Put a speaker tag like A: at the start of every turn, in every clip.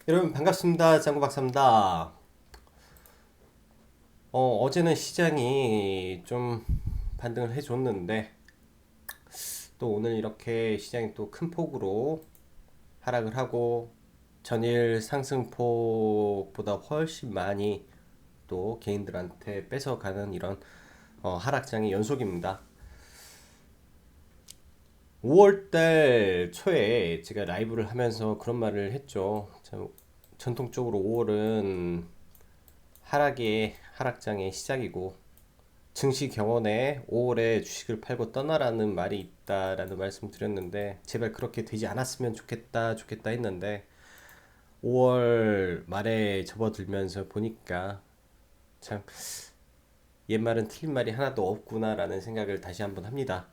A: 여러분 반갑습니다. 장구 박사입니다. 어제는 시장이 좀 반등을 해줬는데 또 오늘 이렇게 시장이 또 큰 폭으로 하락을 하고 전일 상승폭보다 훨씬 많이 또 개인들한테 뺏어가는 이런 하락장의 연속입니다. 5월달 초에 제가 라이브를 하면서 그런 말을 했죠. 전통적으로 5월은 하락의 하락장의 시작이고 증시 경원에 5월에 주식을 팔고 떠나라는 말이 있다라는 말씀 드렸는데 제발 그렇게 되지 않았으면 좋겠다 했는데 5월 말에 접어들면서 보니까 참 옛말은 틀린 말이 하나도 없구나라는 생각을 다시 한번 합니다.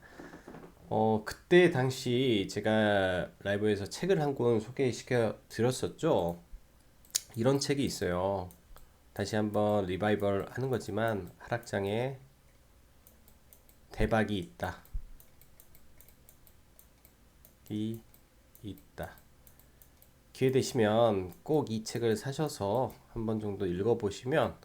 A: 그때 당시 제가 라이브에서 책을 한 권 소개시켜 드렸었죠. 이런 책이 있어요. 다시 한번 리바이벌 하는 거지만 하락장에 대박이 있다. 이 있다. 기회 되시면 꼭 이 책을 사셔서 한 번 정도 읽어보시면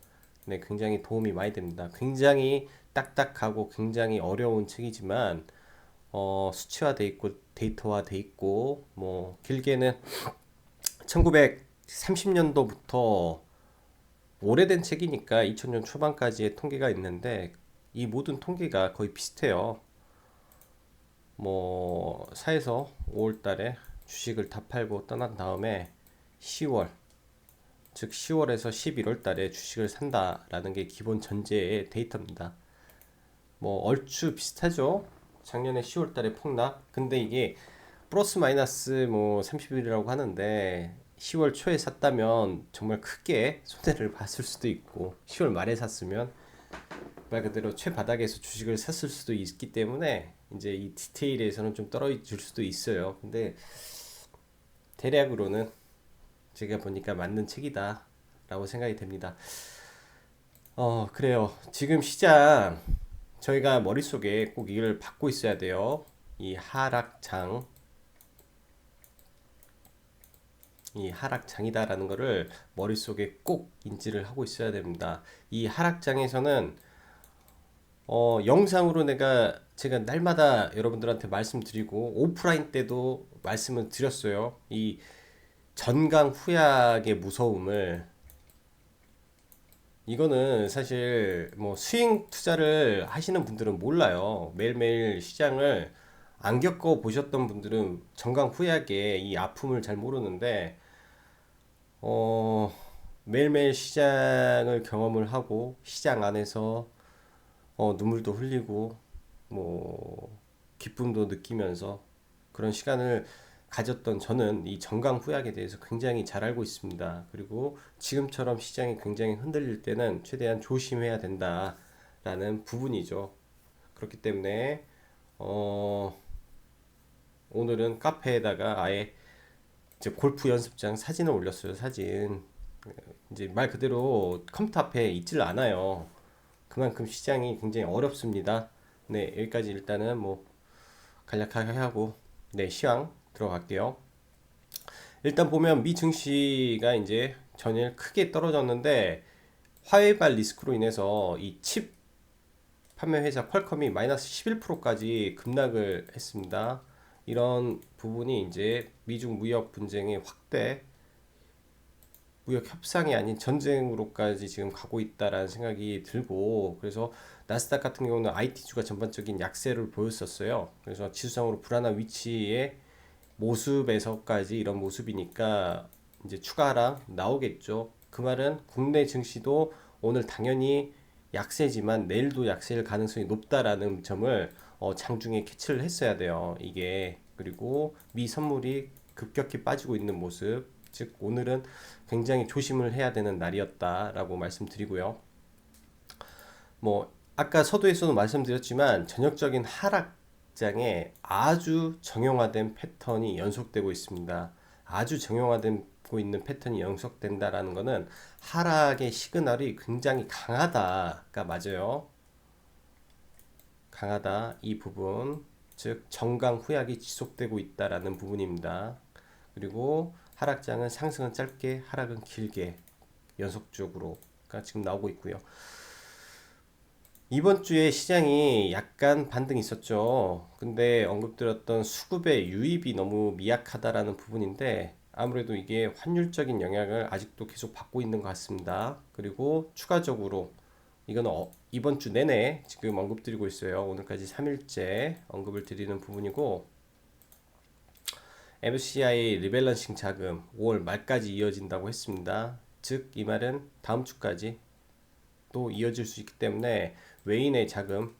A: 네, 굉장히 도움이 많이 됩니다. 굉장히 딱딱하고 굉장히 어려운 책이지만 수치화돼 있고 데이터화돼 있고 뭐 길게는 1930년도부터 오래된 책이니까 2000년 초반까지의 통계가 있는데 이 모든 통계가 거의 비슷해요. 뭐 사에서 5월 달에 주식을 다 팔고 떠난 다음에 10월 즉 10월에서 11월 달에 주식을 산다라는 게 기본 전제의 데이터입니다. 뭐 얼추 비슷하죠. 작년에 10월 달에 폭락. 근데 이게 플러스 마이너스 뭐 30일이라고 하는데 10월 초에 샀다면 정말 크게 손해를 봤을 수도 있고 10월 말에 샀으면 말 그대로 최바닥에서 주식을 샀을 수도 있기 때문에 이제 이 디테일에서는 좀 떨어질 수도 있어요. 근데 대략으로는 제가 보니까 맞는 책이다 라고 생각이 됩니다. 그래요. 지금 시장 저희가 머릿속에 꼭 이걸 받고 있어야 돼요. 이 하락장, 이 하락장이다라는 거를 머릿속에 꼭 인지를 하고 있어야 됩니다. 이 하락장에서는 영상으로 제가 날마다 여러분들한테 말씀드리고 오프라인 때도 말씀을 드렸어요. 이 전강 후약의 무서움을 이거는 사실 뭐 스윙 투자를 하시는 분들은 몰라요. 매일매일 시장을 안 겪어 보셨던 분들은 전강 후약의 이 아픔을 잘 모르는데 어, 매일매일 시장을 경험을 하고 시장 안에서 눈물도 흘리고 뭐 기쁨도 느끼면서 그런 시간을 가졌던 저는 이 정강 후약에 대해서 굉장히 잘 알고 있습니다. 그리고 지금처럼 시장이 굉장히 흔들릴 때는 최대한 조심해야 된다라는 부분이죠. 그렇기 때문에 어, 오늘은 카페에다가 아예 이제 골프 연습장 사진을 올렸어요. 사진. 이제 말 그대로 컴퓨터 앞에 있질 않아요. 그만큼 시장이 굉장히 어렵습니다. 네, 여기까지 일단은 뭐 간략하게 하고 네, 시황 들어갈게요. 일단 보면 미 증시가 이제 전일 크게 떨어졌는데 화웨이발 리스크로 인해서 이 칩 판매 회사 퀄컴이 마이너스 11%까지 급락을 했습니다. 이런 부분이 이제 미중 무역 분쟁의 확대, 무역 협상이 아닌 전쟁으로까지 지금 가고 있다라는 생각이 들고 그래서 나스닥 같은 경우는 IT주가 전반적인 약세를 보였었어요. 그래서 지수상으로 불안한 위치에 모습에서까지 이런 모습이니까 이제 추가 하락 나오겠죠. 그 말은 국내 증시도 오늘 당연히 약세지만 내일도 약세일 가능성이 높다라는 점을 장중에 캐치를 했어야 돼요. 이게 그리고 미 선물이 급격히 빠지고 있는 모습, 즉 오늘은 굉장히 조심을 해야 되는 날이었다라고 말씀드리고요. 뭐 아까 서두에서도 말씀드렸지만 전형적인 하락장에 아주 정형화된 패턴이 연속되고 있습니다. 아주 정형화되고 있는 패턴이 연속된다라는 것은 하락의 시그널이 굉장히 강하다가 맞아요. 강하다 이 부분 즉 정강 후약이 지속되고 있다라는 부분입니다. 그리고 하락장은 상승은 짧게 하락은 길게 연속적으로 지금 나오고 있고요. 이번 주에 시장이 약간 반등이 있었죠. 근데 언급드렸던 수급의 유입이 너무 미약하다라는 부분인데 아무래도 이게 환율적인 영향을 아직도 계속 받고 있는 것 같습니다. 그리고 추가적으로 이거는 이번 주 내내 지금 언급드리고 있어요. 오늘까지 3일째 언급을 드리는 부분이고 MSCI 리밸런싱 자금 5월 말까지 이어진다고 했습니다. 즉 이 말은 다음 주까지 또 이어질 수 있기 때문에 외인의 자금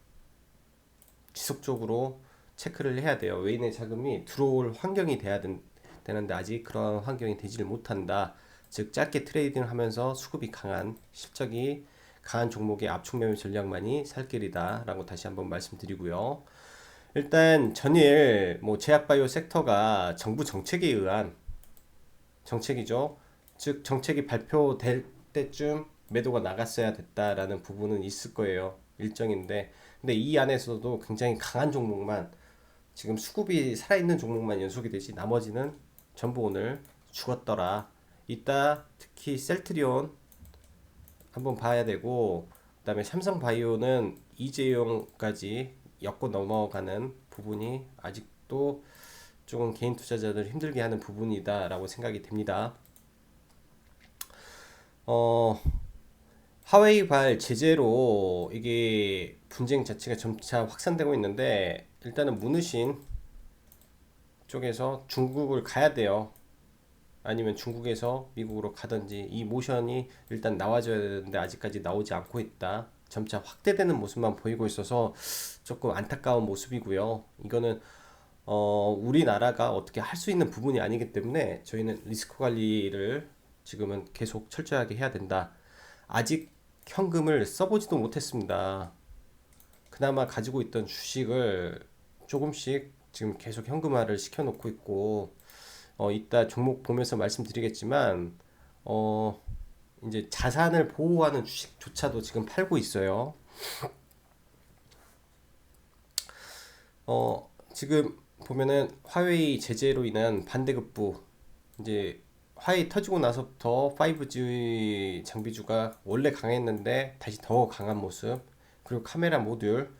A: 지속적으로 체크를 해야 돼요. 외인의 자금이 들어올 환경이 돼야 되는데 아직 그런 환경이 되지를 못한다. 즉 짧게 트레이딩을 하면서 수급이 강한 실적이 강한 종목의 압축 매매 전략만이 살 길이다 라고 다시 한번 말씀드리고요. 일단 전일 뭐 제약바이오 섹터가 정부 정책에 의한 정책이죠. 즉 정책이 발표될 때쯤 매도가 나갔어야 됐다라는 부분은 있을 거예요. 일정인데 근데 이 안에서도 굉장히 강한 종목만 지금 수급이 살아있는 종목만 연속이 되지 나머지는 전부 오늘 죽었더라. 이따 특히 셀트리온 한번 봐야 되고 그다음에 삼성바이오는 이재용까지 엮고 넘어가는 부분이 아직도 조금 개인 투자자들 힘들게 하는 부분이다라고 생각이 됩니다. 어, 하웨이발 제재로 이게 분쟁 자체가 점차 확산되고 있는데 일단은 문우신 쪽에서 중국을 가야 돼요. 아니면 중국에서 미국으로 가든지 이 모션이 일단 나와줘야 되는데 아직까지 나오지 않고 있다. 점차 확대되는 모습만 보이고 있어서 조금 안타까운 모습이고요. 이거는 우리나라가 어떻게 할 수 있는 부분이 아니기 때문에 저희는 리스크 관리를 지금은 계속 철저하게 해야 된다. 아직 현금을 써보지도 못했습니다. 그나마 가지고 있던 주식을 조금씩 지금 계속 현금화를 시켜놓고 있고, 이따 종목 보면서 말씀드리겠지만, 어, 이제 자산을 보호하는 주식조차도 지금 팔고 있어요. 지금 보면은 화웨이 제재로 인한 반대급부, 이제 화웨이 터지고 나서부터 5G 장비주가 원래 강했는데 다시 더 강한 모습, 그리고 카메라 모듈,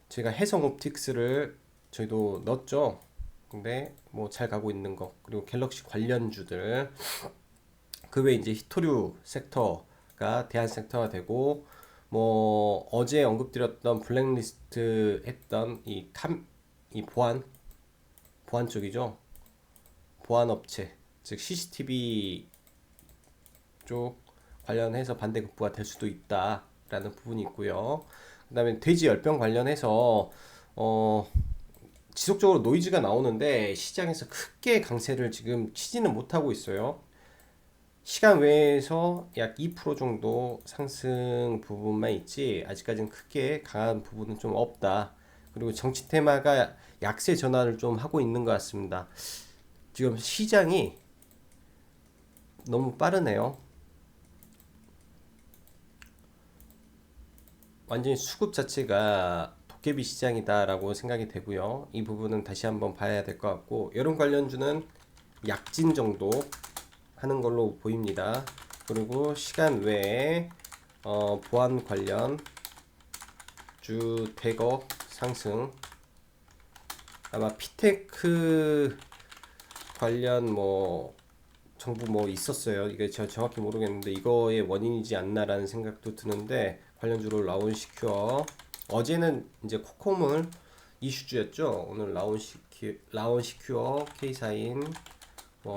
A: 제가 해성 옵틱스를 저희도 넣었죠. 근데 뭐 잘 가고 있는 거, 그리고 갤럭시 관련주들, 그 외에 이제 히토류 섹터가 대한 섹터가 되고, 뭐 어제 언급드렸던 블랙리스트 했던 이 보안 쪽이죠. 보안 업체, 즉 CCTV 쪽 관련해서 반대급부가 될 수도 있다라는 부분이 있고요. 그다음에 돼지 열병 관련해서 어 지속적으로 노이즈가 나오는데 시장에서 크게 강세를 지금 치지는 못하고 있어요. 시간 외에서 약 2% 정도 상승 부분만 있지 아직까지는 크게 강한 부분은 좀 없다. 그리고 정치 테마가 약세 전환을 좀 하고 있는 것 같습니다. 지금 시장이 너무 빠르네요. 완전히 수급 자체가 도깨비 시장이다라고 생각이 되고요. 이 부분은 다시 한번 봐야 될 것 같고 여름 관련주는 약진 정도 하는 걸로 보입니다. 그리고 시간 외에 보안 관련 주 대거 상승, 아마 피테크 관련 뭐 정부 뭐 있었어요. 이게 제가 정확히 모르겠는데 이거의 원인이지 않나라는 생각도 드는데 관련주로 라온시큐어, 어제는 이제 코코몰 이슈주였죠. 오늘 라온시큐어, K사인,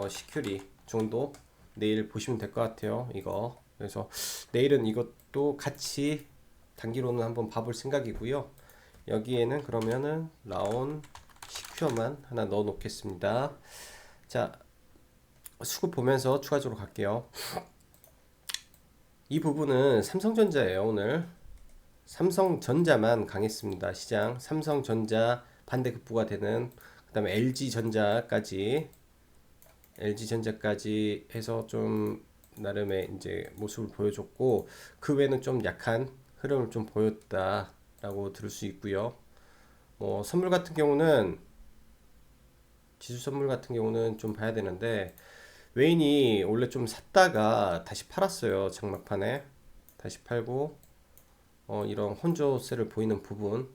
A: 시큐리 정도 내일 보시면 될 것 같아요. 이거 그래서 내일은 이것도 같이 단기로는 한번 봐볼 생각이고요. 여기에는 그러면은 라온 시큐어만 하나 넣어 놓겠습니다. 자, 수급 보면서 추가적으로 갈게요. 이 부분은 삼성전자예요. 오늘 삼성전자만 강했습니다. 시장 삼성전자 반대급부가 되는, 그 다음에 LG전자까지 해서 좀 나름의 이제 모습을 보여줬고 그 외에는 좀 약한 흐름을 좀 보였다라고 들을 수 있고요. 뭐 선물 같은 경우는 지수 선물 같은 경우는 좀 봐야 되는데 웨인이 원래 좀 샀다가 다시 팔았어요. 장막판에 다시 팔고 이런 혼조세를 보이는 부분,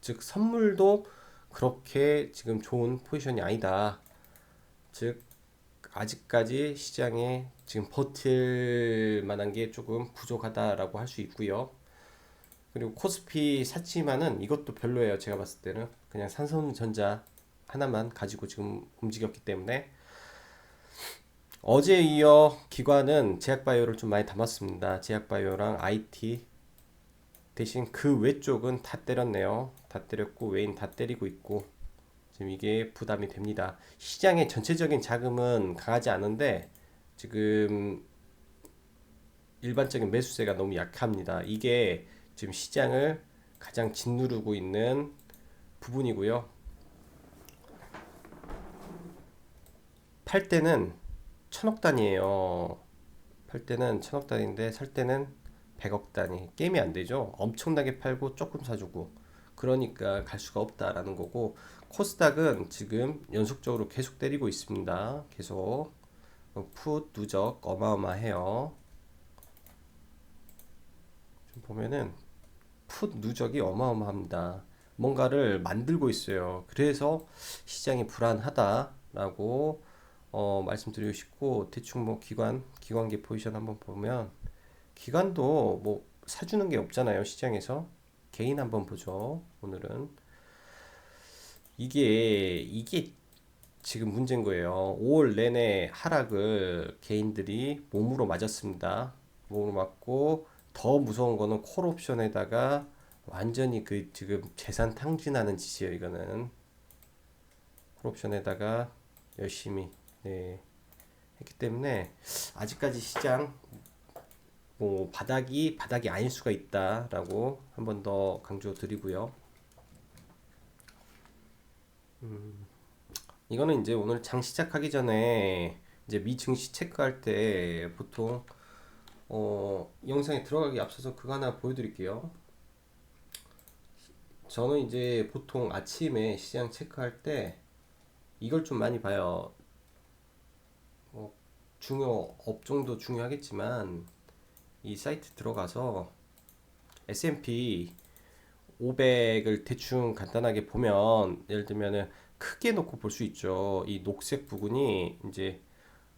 A: 즉 선물도 그렇게 지금 좋은 포지션이 아니다. 즉 아직까지 시장에 지금 버틸 만한 게 조금 부족하다라고 할 수 있고요. 그리고 코스피 샀지만은 이것도 별로예요. 제가 봤을 때는 그냥 삼성전자 하나만 가지고 지금 움직였기 때문에 어제 이어 기관은 제약바이오를 좀 많이 담았습니다. 제약바이오랑 IT 대신 그 외쪽은 다 때렸네요. 다 때렸고 웨인 다 때리고 있고 지금 이게 부담이 됩니다. 시장의 전체적인 자금은 강하지 않은데 지금 일반적인 매수세가 너무 약합니다. 이게 지금 시장을 가장 짓누르고 있는 부분이고요. 팔 때는 천억 단위예요. 팔 때는 천억 단위인데 살 때는 100억 단위. 게임이 안 되죠. 엄청나게 팔고 조금 사주고. 그러니까 갈 수가 없다라는 거고, 코스닥은 지금 연속적으로 계속 때리고 있습니다. 계속 풋 누적 어마어마해요. 좀 보면은 풋 누적이 어마어마합니다. 뭔가를 만들고 있어요. 그래서 시장이 불안하다라고 말씀드리고 싶고, 대충 뭐 기관계 포지션 한번 보면 기관도 뭐 사주는 게 없잖아요. 시장에서 개인 한번 보죠. 오늘은 이게 지금 문제인 거예요. 5월 내내 하락을 개인들이 몸으로 맞았습니다. 몸으로 맞고 더 무서운 거는 콜옵션에다가 완전히 그 지금 재산 탕진하는 짓이에요. 이거는 콜옵션에다가 열심히 네, 했기 때문에 아직까지 시장 뭐 바닥이 아닐 수가 있다라고 한 번 더 강조드리고요. 이거는 이제 오늘 장 시작하기 전에 이제 미 증시 체크할 때 보통 영상에 들어가기 앞서서 그거 하나 보여드릴게요. 저는 이제 보통 아침에 시장 체크할 때 이걸 좀 많이 봐요. 뭐 중요 업종도 중요하겠지만 이 사이트 들어가서 S&P 500을 대충 간단하게 보면 예를 들면은 크게 놓고 볼 수 있죠. 이 녹색 부분이 이제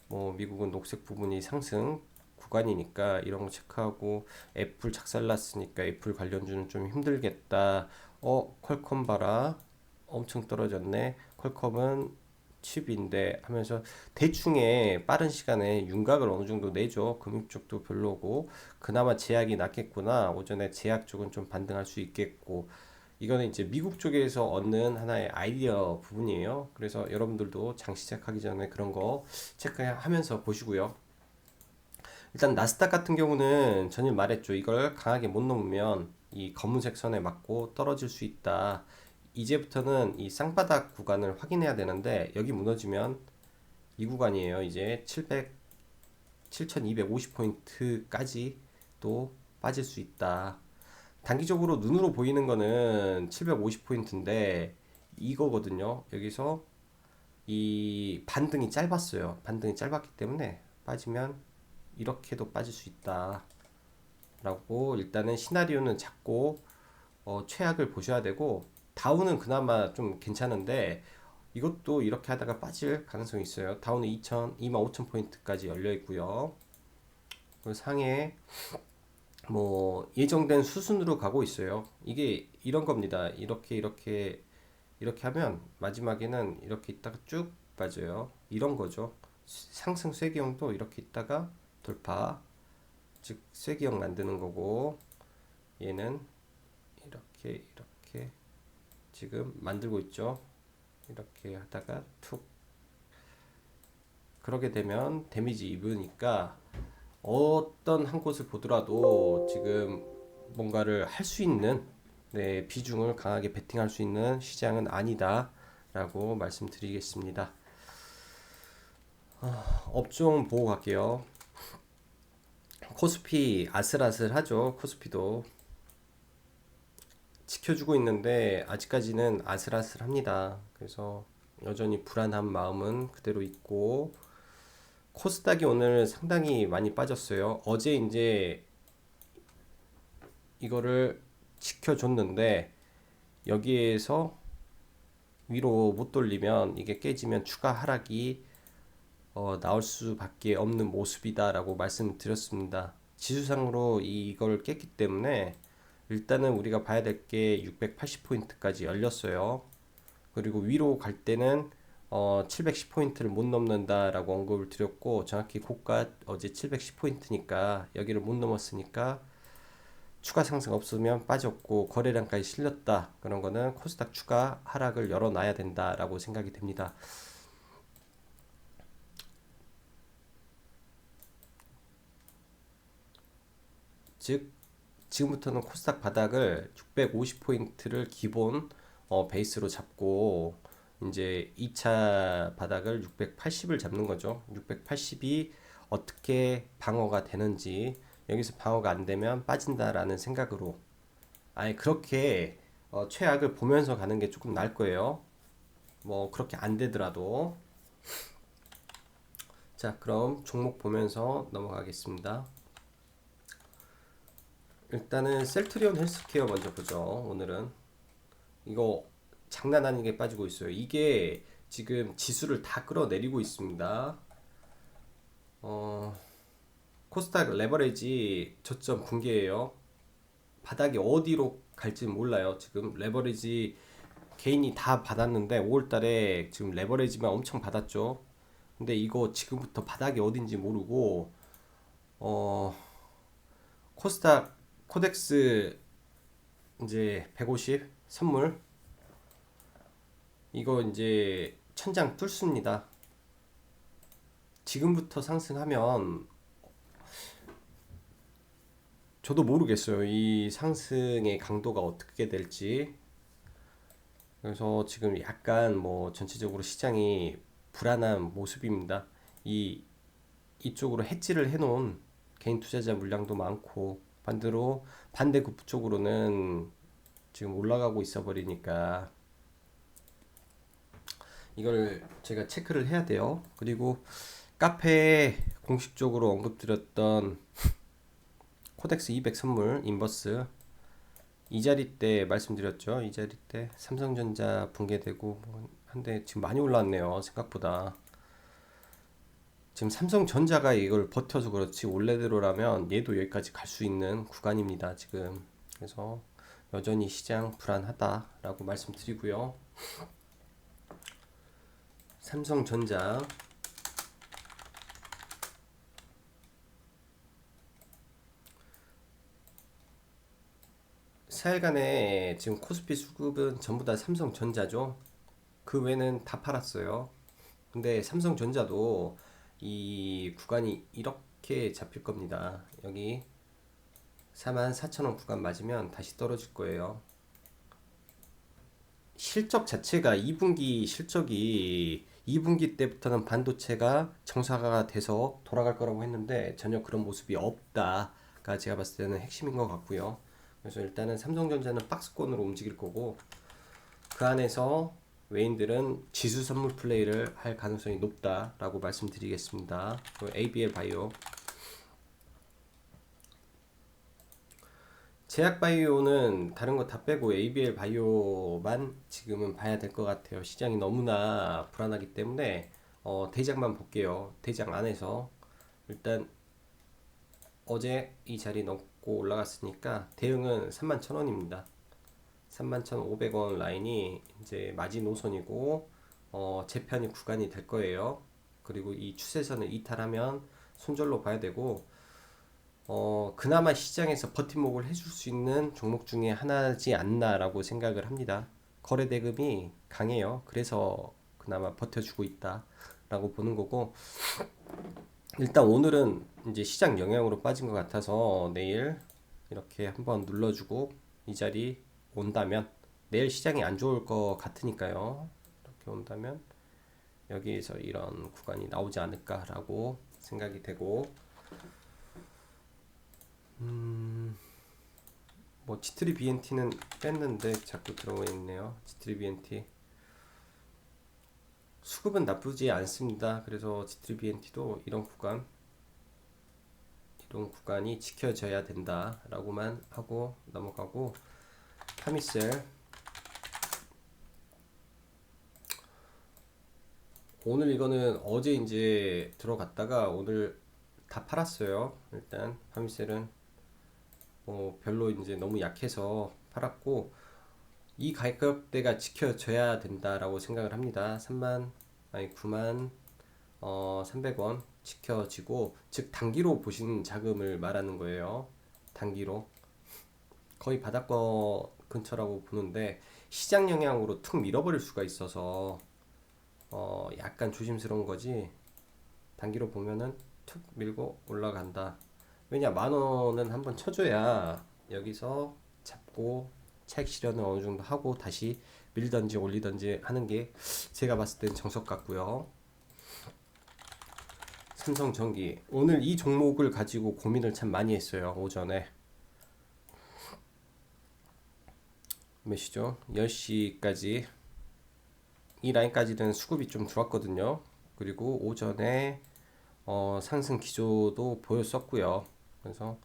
A: 뭐 미국은 녹색 부분이 상승 구간이니까 이런 거 체크하고 애플 작살났으니까 애플 관련주는 좀 힘들겠다. 퀄컴 봐라. 엄청 떨어졌네. 퀄컴은 칩인데 하면서 대충의 빠른 시간에 윤곽을 어느 정도 내죠. 금융 쪽도 별로고 그나마 제약이 낫겠구나. 오전에 제약 쪽은 좀 반등할 수 있겠고 이거는 이제 미국 쪽에서 얻는 하나의 아이디어 부분이에요. 그래서 여러분들도 장 시작하기 전에 그런 거 체크하면서 보시고요. 일단 나스닥 같은 경우는 전일 말했죠. 이걸 강하게 못 넘으면 이 검은색 선에 맞고 떨어질 수 있다. 이제부터는 이 쌍바닥 구간을 확인해야 되는데 여기 무너지면 이 구간이에요. 이제 7250포인트까지 또 빠질 수 있다. 단기적으로 눈으로 보이는 거는 750포인트인데 이거거든요. 여기서 이 반등이 짧았어요. 반등이 짧았기 때문에 빠지면 이렇게도 빠질 수 있다. 라고 일단은 시나리오는 잡고 최악을 보셔야 되고 다우는 그나마 좀 괜찮은데 이것도 이렇게 하다가 빠질 가능성이 있어요. 다우는 25,000포인트까지 열려 있고요. 그 상해 뭐 예정된 수순으로 가고 있어요. 이게 이런 겁니다. 이렇게 하면 마지막에는 이렇게 있다가 쭉 빠져요. 이런 거죠. 상승 쇠기형도 이렇게 있다가 돌파, 즉 쇠기형 만드는 거고 얘는 이렇게 지금 만들고 있죠. 이렇게 하다가 툭 그러게 되면 데미지 입으니까 어떤 한 곳을 보더라도 지금 뭔가를 할 수 있는 네, 비중을 강하게 베팅할 수 있는 시장은 아니다 라고 말씀드리겠습니다. 업종 보고 갈게요. 코스피 아슬아슬하죠. 코스피도 지켜주고 있는데 아직까지는 아슬아슬합니다. 그래서 여전히 불안한 마음은 그대로 있고 코스닥이 오늘 상당히 많이 빠졌어요. 어제 이제 이거를 지켜줬는데 여기에서 위로 못 돌리면 이게 깨지면 추가 하락이 나올 수밖에 없는 모습이다라고 말씀드렸습니다. 지수상으로 이걸 깼기 때문에 일단은 우리가 봐야 될 게 680포인트까지 열렸어요. 그리고 위로 갈 때는 710포인트를 못 넘는다라고 언급을 드렸고, 정확히 고가 어제 710포인트니까 여기를 못 넘었으니까 추가 상승 없으면 빠졌고 거래량까지 실렸다. 그런 거는 코스닥 추가 하락을 열어놔야 된다라고 생각이 됩니다. 즉 지금부터는 코스닥 바닥을 650포인트를 기본 베이스로 잡고 이제 2차 바닥을 680을 잡는 거죠. 680이 어떻게 방어가 되는지, 여기서 방어가 안 되면 빠진다라는 생각으로 아예 그렇게 최악을 보면서 가는 게 조금 나을 거예요. 뭐 그렇게 안 되더라도. 자, 그럼 종목 보면서 넘어가겠습니다. 일단은 셀트리온 헬스케어 먼저 보죠. 오늘은 이거 장난 아니게 빠지고 있어요. 이게 지금 지수를 다 끌어내리고 있습니다. 어, 코스닥 레버리지 저점 붕괴예요. 바닥이 어디로 갈지 몰라요. 지금 레버리지 개인이 다 받았는데 5월달에 지금 레버리지만 엄청 받았죠. 근데 이거 지금부터 바닥이 어딘지 모르고 어, 코스닥 코덱스 이제 150 선물 이거 이제 천장 뚫습니다. 지금부터 상승하면 저도 모르겠어요. 이 상승의 강도가 어떻게 될지. 그래서 지금 약간 뭐 전체적으로 시장이 불안한 모습입니다. 이 이쪽으로 해지를 해놓은 개인 투자자 물량도 많고 반대로 반대급 쪽으로는 지금 올라가고 있어 버리니까 이걸 제가 체크를 해야 돼요. 그리고 카페에 공식적으로 언급드렸던 코덱스 200 선물 인버스 이 자리 때 말씀드렸죠. 이 자리 때 삼성전자 붕괴되고 뭐 한데 지금 많이 올랐네요. 생각보다. 지금 삼성전자가 이걸 버텨서 그렇지 원래대로라면 얘도 여기까지 갈 수 있는 구간입니다. 지금. 그래서 여전히 시장 불안하다라고 말씀드리고요. 삼성전자 4일간에 지금 코스피 수급은 전부 다 삼성전자죠. 그 외는 다 팔았어요. 근데 삼성전자도 이 구간이 이렇게 잡힐 겁니다. 여기 44,000원 구간 맞으면 다시 떨어질 거예요. 실적 자체가 2분기 실적이 2분기 때부터는 반도체가 정상화가 돼서 돌아갈 거라고 했는데 전혀 그런 모습이 없다가 제가 봤을 때는 핵심인 것 같고요. 그래서 일단은 삼성전자는 박스권으로 움직일 거고 그 안에서 외인들은 지수 선물 플레이를 할 가능성이 높다라고 말씀드리겠습니다. ABL 바이오 제약바이오는 다른 거 다 빼고 ABL 바이오만 지금은 봐야 될 것 같아요. 시장이 너무나 불안하기 때문에 대장만 볼게요. 대장 안에서 일단 어제 이 자리 넘고 올라갔으니까 대응은 31,000원입니다. 31,500원 라인이 이제 마지노선이고 재편이 구간이 될 거예요. 그리고 이 추세선을 이탈하면 손절로 봐야 되고 그나마 시장에서 버팀목을 해줄 수 있는 종목 중에 하나지 않나라고 생각을 합니다. 거래 대금이 강해요. 그래서 그나마 버텨주고 있다라고 보는 거고 일단 오늘은 이제 시장 영향으로 빠진 것 같아서 내일 이렇게 한번 눌러주고 이 자리 온다면 내일 시장이 안 좋을 것 같으니까요. 이렇게 온다면 여기에서 이런 구간이 나오지 않을까라고 생각이 되고 뭐 G3 BNT는 뺐는데 자꾸 들어가 있네요. G3 BNT 수급은 나쁘지 않습니다. 그래서 GTBNT도 이런 구간이 지켜져야 된다라고만 하고 넘어가고, 파미셀 오늘 이거는 어제 이제 들어갔다가 오늘 다 팔았어요. 일단 파미셀은 뭐 별로 이제 너무 약해서 팔았고, 이 가격대가 지켜져야 된다라고 생각을 합니다. 9만 300원 지켜지고, 즉 단기로 보시는 자금을 말하는 거예요. 단기로 거의 바닥권 근처라고 보는데, 시장 영향으로 툭 밀어버릴 수가 있어서 약간 조심스러운 거지. 단기로 보면은 툭 밀고 올라간다. 왜냐, 10,000원은 한번 쳐줘야 여기서 잡고 차익 실현을 어느 정도 하고 다시 밀던지 올리던지 하는 게 제가 봤을 땐 정석 같고요. 삼성전기 오늘 이 종목을 가지고 고민을 참 많이 했어요. 오전에 몇 시죠? 10시까지 이 라인까지는 수급이 좀 들어왔거든요. 그리고 오전에 상승 기조도 보였었고요. 그래서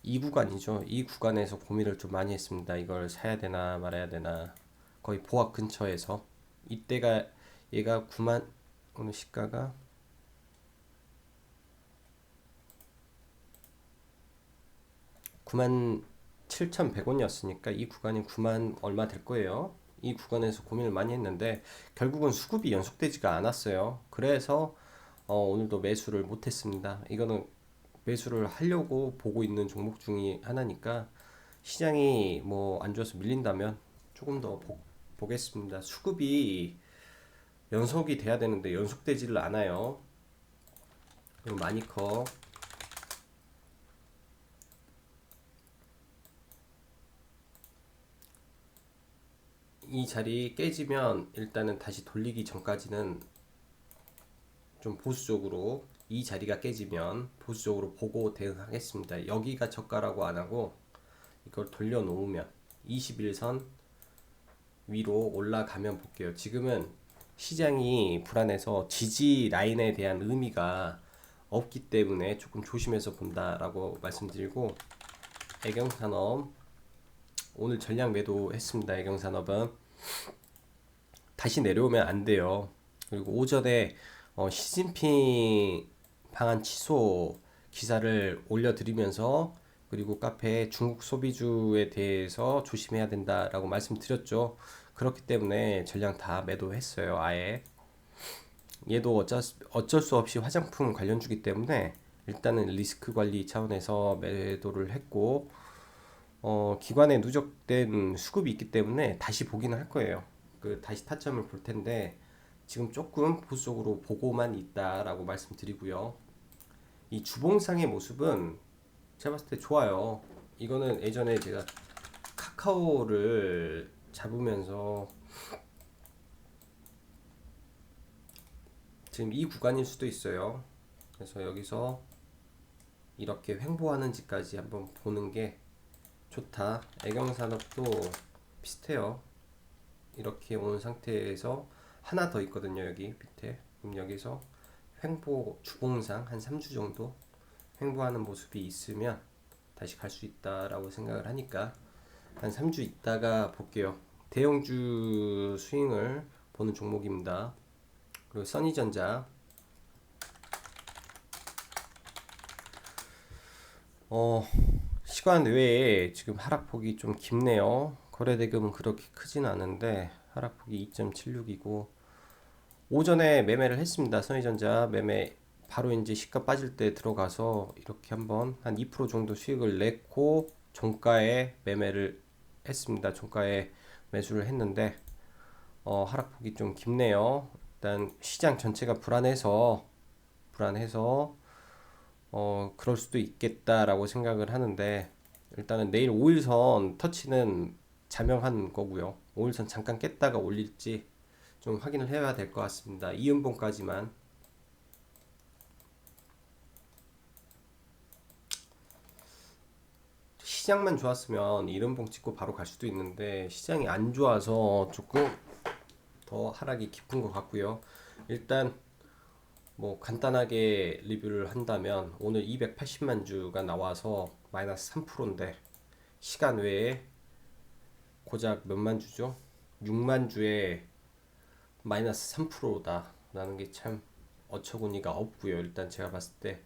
A: 이 구간이죠. 이 구간에서 고민을 좀 많이 했습니다. 이걸 사야 되나 말아야 되나. 거의 보합 근처에서 이때가 얘가 9만, 오늘 시가가 9만 7,100원이었으니까 이 구간이 9만 얼마 될 거예요. 이 구간에서 고민을 많이 했는데 결국은 수급이 연속되지가 않았어요. 그래서 오늘도 매수를 못했습니다. 이거는 매수를 하려고 보고 있는 종목 중에 하나니까, 시장이 뭐 안 좋아서 밀린다면 조금 더 보겠습니다. 수급이 연속이 돼야 되는데 연속되지를 않아요. 그리고 마니커 이 자리 깨지면 일단은 다시 돌리기 전까지는 좀 보수적으로, 이 자리가 깨지면 보수적으로 보고 대응하겠습니다. 여기가 저가라고 안 하고 이걸 돌려놓으면 21선 위로 올라가면 볼게요. 지금은 시장이 불안해서 지지 라인에 대한 의미가 없기 때문에 조금 조심해서 본다라고 말씀드리고, 애경산업 오늘 전량 매도했습니다. 애경산업은 다시 내려오면 안 돼요. 그리고 오전에 시진핑 방한 취소 기사를 올려드리면서, 그리고 카페에 중국 소비주에 대해서 조심해야 된다라고 말씀드렸죠. 그렇기 때문에 전량 다 매도했어요. 아예 얘도 어쩔 수 없이 화장품 관련주기 때문에 일단은 리스크 관리 차원에서 매도를 했고, 기관에 누적된 수급이 있기 때문에 다시 보기는 할 거예요. 그 다시 타점을 볼 텐데 지금 조금 보수적으로 보고만 있다라고 말씀드리고요. 이 주봉상의 모습은 제가 봤을 때 좋아요. 이거는 예전에 제가 카카오를 잡으면서 지금 이 구간일 수도 있어요. 그래서 여기서 이렇게 횡보하는지까지 한번 보는 게 좋다. 애경산업도 비슷해요. 이렇게 온 상태에서 하나 더 있거든요. 여기 밑에. 그럼 여기서 횡보 주봉상 한 3주 정도 횡보하는 모습이 있으면 다시 갈 수 있다라고 생각을 하니까 한 3주 있다가 볼게요. 대형주 스윙을 보는 종목입니다. 그리고 써니전자 시간 외에 지금 하락폭이 좀 깊네요. 거래대금은 그렇게 크진 않은데 하락폭이 2.76이고, 오전에 매매를 했습니다. 선의전자 매매 바로 이제 시가 빠질 때 들어가서 이렇게 한번 한 2% 정도 수익을 냈고 종가에 매매를 했습니다. 종가에 매수를 했는데 하락폭이 좀 깊네요. 일단 시장 전체가 불안해서 그럴 수도 있겠다라고 생각을 하는데, 일단은 내일 5일선 터치는 자명한 거고요. 5일선 잠깐 깼다가 올릴지 좀 확인을 해야 될 것 같습니다. 이음봉까지만. 시장만 좋았으면 이음봉 찍고 바로 갈 수도 있는데 시장이 안 좋아서 조금 더 하락이 깊은 것 같고요. 일단 뭐 간단하게 리뷰를 한다면 오늘 280만 주가 나와서 마이너스 3%인데 시간 외에 고작 몇만 주죠? 6만 주에 마이너스 3%다 라는 게 참 어처구니가 없고요. 일단 제가 봤을 때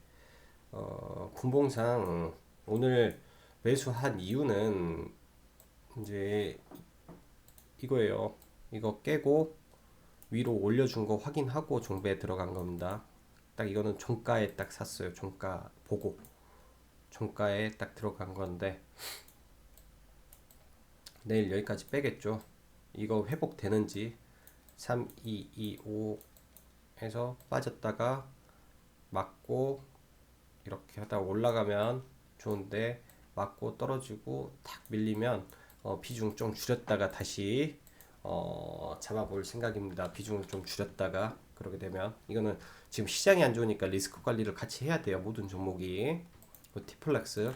A: 분봉상 오늘 매수한 이유는 이제 이거예요. 이거 깨고 위로 올려준 거 확인하고 종배에 들어간 겁니다. 딱 이거는 종가에 딱 샀어요. 종가 보고 종가에 딱 들어간 건데 내일 여기까지 빼겠죠. 이거 회복되는지 3, 2, 2, 5 해서 빠졌다가 맞고 이렇게 하다 올라가면 좋은데 맞고 떨어지고 탁 밀리면 비중 좀 줄였다가 다시 잡아볼 생각입니다. 비중을 좀 줄였다가 그러게 되면 이거는 지금 시장이 안 좋으니까 리스크 관리를 같이 해야 돼요. 모든 종목이. 티플렉스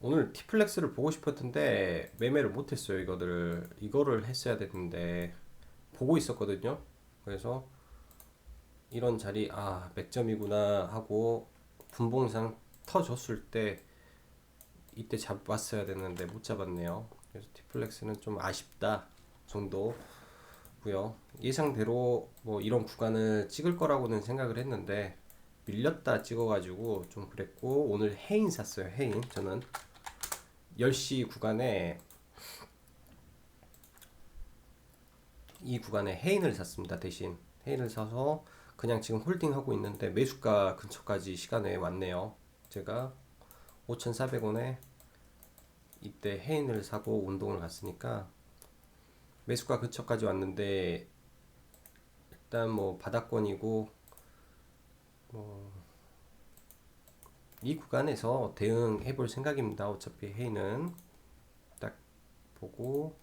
A: 오늘 티플렉스를 보고 싶었는데 매매를 못했어요. 이거를 했어야 됐는데 보고 있었거든요. 그래서 이런 자리 맥점이구나 하고 분봉상 터졌을 때 이때 잡았어야 됐는데 못 잡았네요. 그래서 티플렉스는 좀 아쉽다 정도고요. 예상대로 뭐 이런 구간을 찍을 거라고는 생각을 했는데 밀렸다 찍어가지고 좀 그랬고 오늘 해인 샀어요. 해인 저는 10시 구간에 이 구간에 해인을 샀습니다. 대신 해인을 사서 그냥 지금 홀딩하고 있는데 매수가 근처까지 시간에 왔네요. 제가 5,400원에 이때 해인을 사고 운동을 갔으니까 매수가 근처까지 왔는데 일단 뭐 바닥권이고 이 구간에서 대응해 볼 생각입니다. 어차피 해인은 딱 보고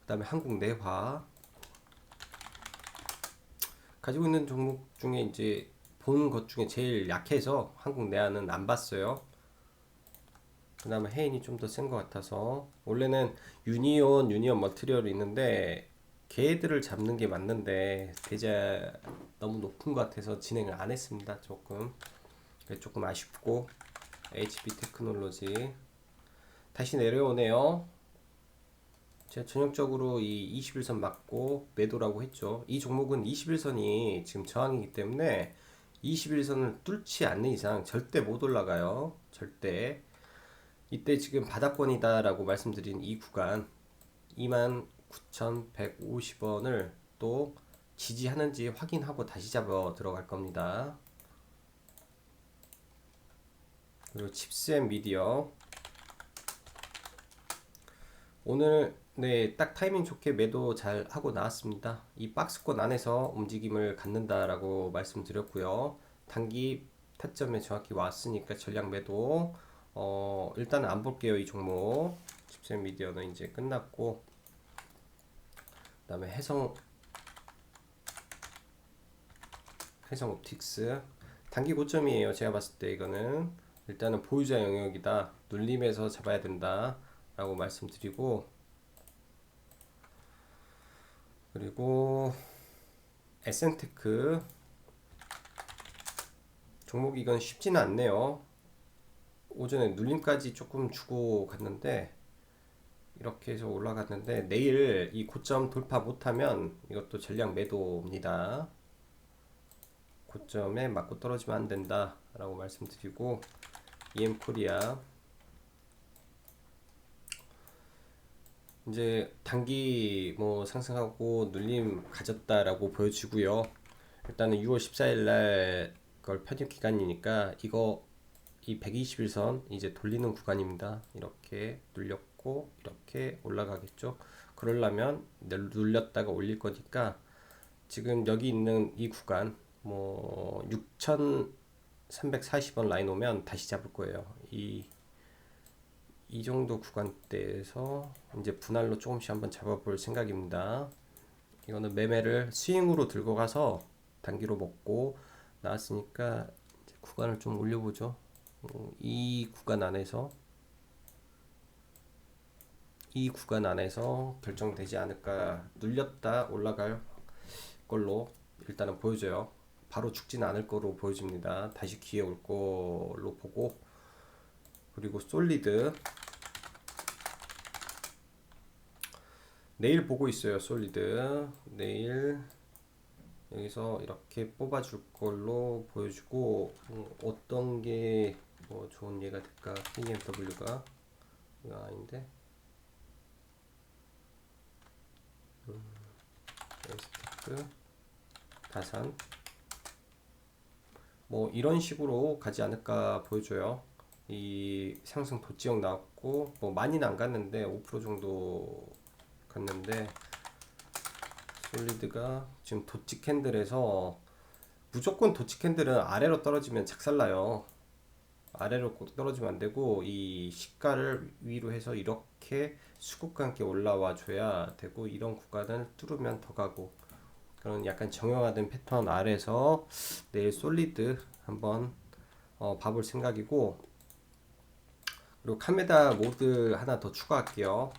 A: 그 다음에 한국내화 가지고 있는 종목 중에 이제 본 것 중에 제일 약해서 한국내화는 안 봤어요. 그 다음에 해인이 좀 더 센 것 같아서 원래는 유니온 머티리얼이 있는데 걔들을 잡는 게 맞는데 대자 너무 높은 것 같아서 진행을 안 했습니다. 조금 아쉽고 HB 테크놀로지 다시 내려오네요. 제가 전형적으로 이 21선 맞고 매도라고 했죠. 이 종목은 21선이 지금 저항이기 때문에 21선을 뚫지 않는 이상 절대 못 올라가요. 절대. 이때 지금 바닥권이다 라고 말씀드린 이 구간 29,150원을 또 지지하는지 확인하고 다시 잡아 들어갈 겁니다. 그리고 칩스앤 미디어 오늘 딱 타이밍 좋게 매도 잘 하고 나왔습니다. 이 박스권 안에서 움직임을 갖는다라고 말씀드렸고요. 단기 타점에 정확히 왔으니까 전량 매도. 일단은 안 볼게요. 이 종목. 칩셋 미디어는 이제 끝났고, 그다음에 해성 옵틱스 단기 고점이에요. 제가 봤을 때 이거는 일단은 보유자 영역이다. 눌림에서 잡아야 된다라고 말씀드리고. 그리고 에센테크 종목 이건 쉽지는 않네요. 오전에 눌림까지 조금 주고 갔는데 이렇게 해서 올라갔는데 내일 이 고점 돌파 못하면 이것도 전량 매도입니다. 고점에 맞고 떨어지면 안 된다 라고 말씀드리고 EM코리아 이제 단기 뭐 상승하고 눌림 가졌다라고 보여지고요. 일단은 6월 14일 날 그걸 편입 기간이니까 이 121선 이제 돌리는 구간입니다. 이렇게 눌렸고 이렇게 올라가겠죠. 그러려면 눌렸다가 올릴 거니까 지금 여기 있는 이 구간 뭐 6,340원 라인 오면 다시 잡을 거예요. 이 정도 구간대에서 이제 분할로 조금씩 한번 잡아볼 생각입니다. 이거는 매매를 스윙으로 들고 가서 단기로 먹고 나왔으니까 이제 구간을 좀 올려보죠. 이 구간 안에서 이 구간 안에서 결정되지 않을까. 눌렸다 올라갈 걸로 일단은 보여져요. 바로 죽지는 않을 거로 보여집니다. 다시 기회 올 걸로 보고, 그리고 솔리드 내일 보고 있어요. 솔리드 내일 여기서 이렇게 뽑아줄 걸로 보여주고, 어떤 게 뭐 좋은 예가 될까? KMW가 이거 아닌데, 에스테크, 다산 뭐 이런 식으로 가지 않을까 보여줘요. 이 상승 도지역 나왔고, 뭐 많이는 안 갔는데 5% 정도 갔는데, 솔리드가 지금 도치 캔들에서, 무조건 도치 캔들은 아래로 떨어지면 작살나요. 아래로 꼭 떨어지면 안 되고, 이 시가를 위로 해서 이렇게 수급과 함께 올라와 줘야 되고, 이런 구간을 뚫으면 더 가고, 그런 약간 정형화된 패턴 아래서 내일 솔리드 한번 봐볼 생각이고, 그리고 카메라 모드 하나 더 추가할게요.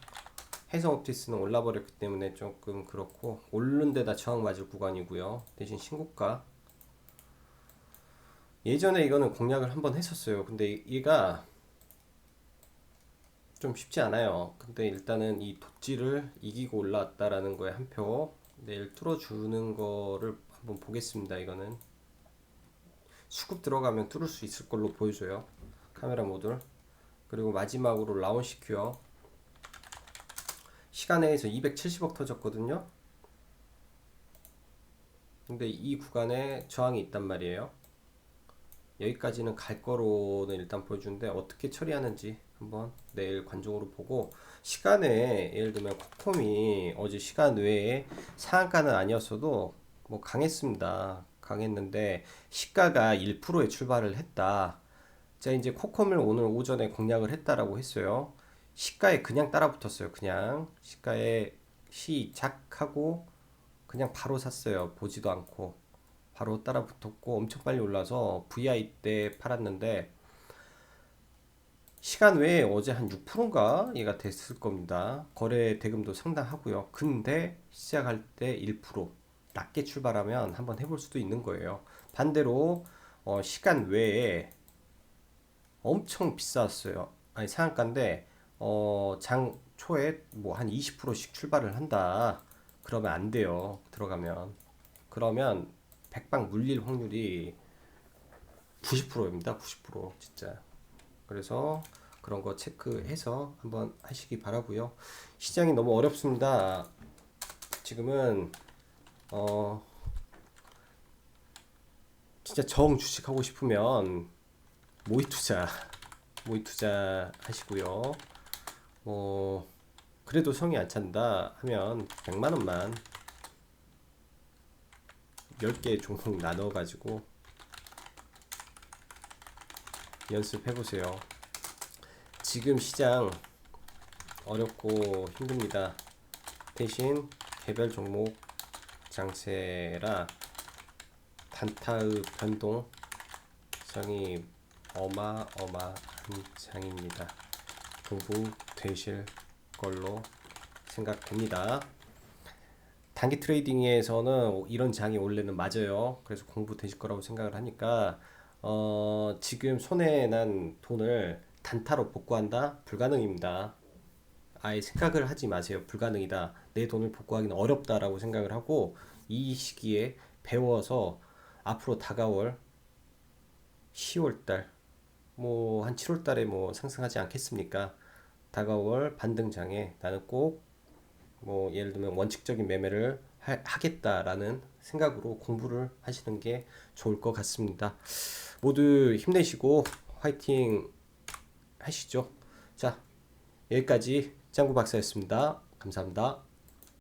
A: 해성 옵티스는 올라버렸기 때문에 조금 그렇고, 오른 데다 저항 맞을 구간이고요. 대신 신고가, 예전에 이거는 공략을 한번 했었어요. 근데 얘가 좀 쉽지 않아요. 근데 일단은 이 도지를 이기고 올라왔다라는 거에 한 표, 내일 뚫어주는 거를 한번 보겠습니다. 이거는 수급 들어가면 뚫을 수 있을 걸로 보여줘요. 카메라 모듈. 그리고 마지막으로 라운시큐어, 시간에서 270억 터졌거든요. 근데 이 구간에 저항이 있단 말이에요. 여기까지는 갈 거로는 일단 보여주는데, 어떻게 처리하는지 한번 내일 관중으로 보고, 시간에 예를 들면 코콤이 어제 시간 외에 상한가는 아니었어도 뭐 강했습니다. 강했는데 시가가 1%에 출발을 했다. 제가 이제 코콤을 오늘 오전에 공략을 했다라고 했어요. 시가에 그냥 따라 붙었어요. 그냥 시가에 시작하고 그냥 바로 샀어요. 보지도 않고 바로 따라 붙었고, 엄청 빨리 올라서 VI 때 팔았는데, 시간 외에 어제 한 6%인가 얘가 됐을 겁니다. 거래 대금도 상당하고요. 근데 시작할 때 1% 낮게 출발하면 한번 해볼 수도 있는 거예요. 반대로 시간 외에 엄청 비쌌어요. 아니 상한가인데 장 초에 뭐 한 20%씩 출발을 한다. 그러면 안 돼요. 들어가면. 그러면 백방 물릴 확률이 90%입니다. 90% 진짜. 그래서 그런 거 체크해서 한번 하시기 바라고요. 시장이 너무 어렵습니다. 지금은 진짜 정 주식 하고 싶으면 모의 투자 하시고요. 그래도 성이 안 찬다 하면 100만 원만 10개 종목 나눠 가지고 연습해 보세요. 지금 시장 어렵고 힘듭니다. 대신 개별 종목 장세라 단타의 변동성이 어마어마한 장입니다. 공부 되실 걸로 생각됩니다. 단기 트레이딩에서는 이런 장이 원래는 맞아요. 그래서 공부 되실 거라고 생각을 하니까, 지금 손해 난 돈을 단타로 복구한다? 불가능입니다. 아예 생각을 하지 마세요. 불가능이다. 내 돈을 복구하기는 어렵다라고 생각을 하고, 이 시기에 배워서 앞으로 다가올 10월달, 뭐 한 7월달에 뭐 상승하지 않겠습니까? 다가올 반등장에 나는 꼭 뭐 예를 들면 원칙적인 매매를 하겠다라는 생각으로 공부를 하시는 게 좋을 것 같습니다. 모두 힘내시고 화이팅 하시죠. 자, 여기까지 짱구 박사였습니다. 감사합니다.